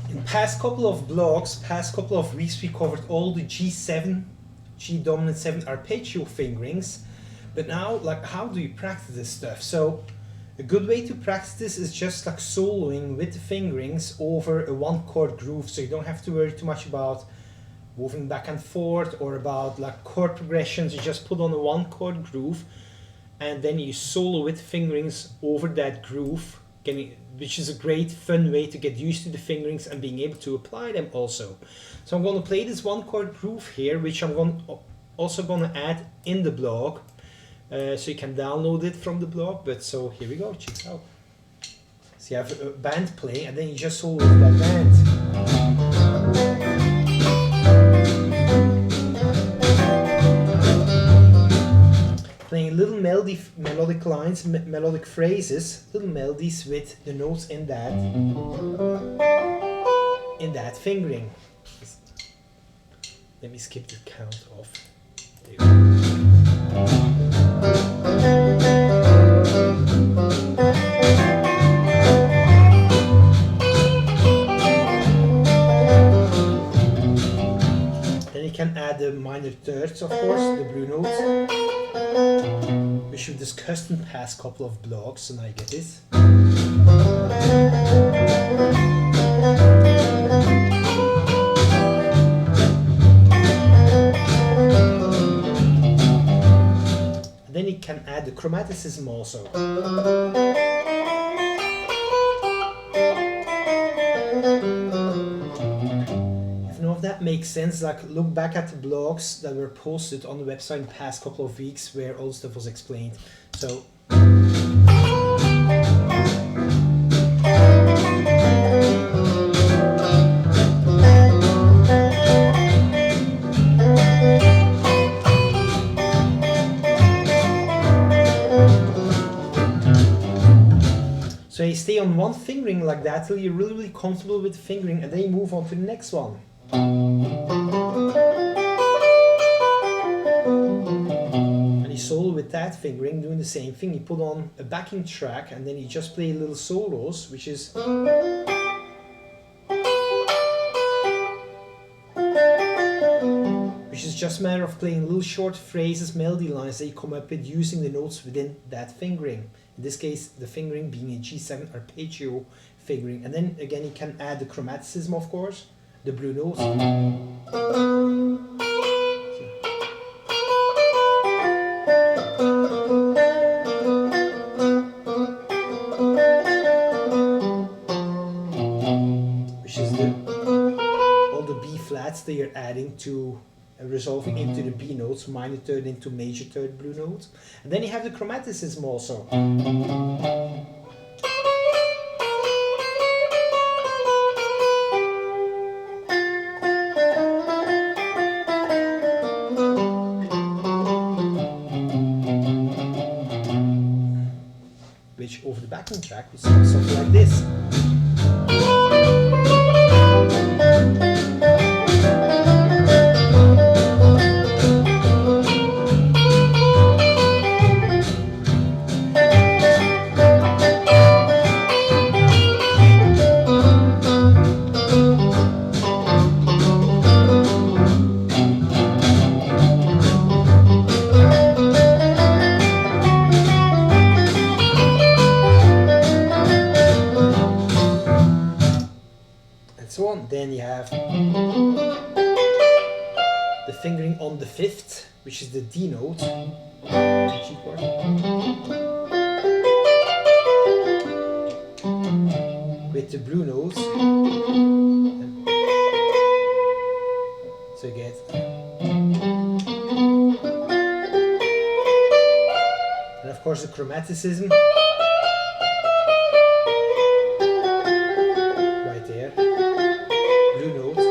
In past couple of blogs, past couple of weeks, we covered all the G7, G dominant 7 arpeggio fingerings. But now, like, how do you practice this stuff? So a good way to practice this is just like soloing with the fingerings over a 1-chord groove, so you don't have to worry too much about moving back and forth or about like chord progressions. You just put on a 1-chord groove and then you solo with fingerings over that groove, which is a great fun way to get used to the fingerings and being able to apply them also. So I'm going to play this 1-chord groove here, which I'm also going to add in the blog, so you can download it from the blog. But so here we go, check it out. So you have a band play and then you just solo with that band. Playing little melodic lines, melodic phrases, little melodies with the notes in that fingering. Let me skip the count off. There you go. Then you can add the minor thirds, of course, the blue notes, which we've discussed in the past couple of blogs, so now you get this. And then you can add the chromaticism also. If that makes sense, like look back at the blogs that were posted on the website in the past couple of weeks where all stuff was explained. So so you stay on one fingering like that till you're really, really comfortable with the fingering, and then you move on to the next one. And you solo with that fingering, doing the same thing. You put on a backing track and then you just play little solos, which is just a matter of playing little short phrases, melody lines that you come up with using the notes within that fingering. In this case, the fingering being a G7 arpeggio fingering. And then again, you can add the chromaticism, of course, the blue notes. Which is all the B flats that you're adding to resolving into the B notes, minor third into major third blue notes. And then you have the chromaticism also. Which over the backing track we sound something like this. Then you have the fingering on the 5th, which is the D note, the G chord. With the blue notes. So you get. And of course the chromaticism. Right there. Blue notes,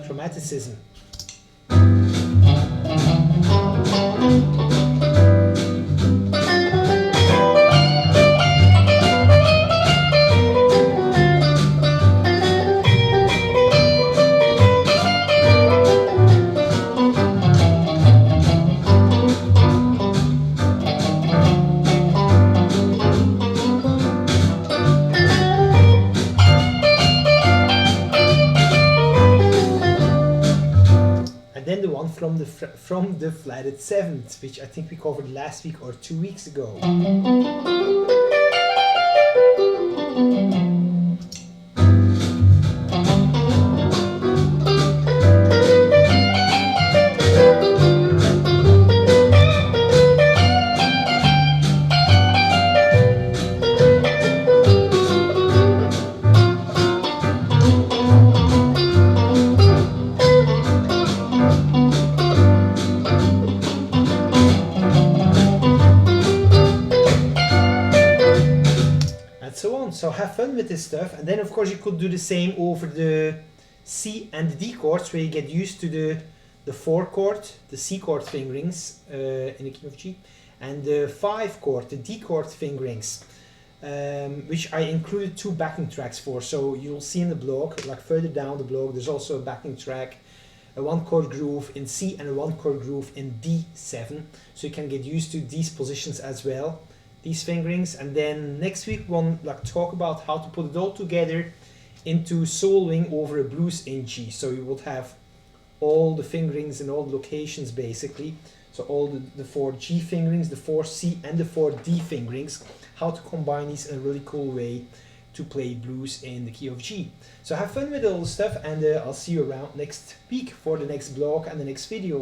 chromaticism. from the flatted 7th, which I think we covered last week or 2 weeks ago. So have fun with this stuff, and then of course you could do the same over the C and the D chords, where you get used to the 4 chord, the C chord fingerings in the key of G, and the 5 chord, the D chord fingerings, which I included 2 backing tracks for. So you'll see in the blog, like further down the blog, there's also a backing track, a 1 chord groove in C and a 1 chord groove in D7, so you can get used to these positions as well, these fingerings. And then next week we'll talk about how to put it all together into soloing over a blues in G. So you would have all the fingerings in all the locations basically, so all the 4 G fingerings, the 4 C and the 4 D fingerings, how to combine these in a really cool way to play blues in the key of G. So have fun with all the stuff, and I'll see you around next week for the next blog and the next video.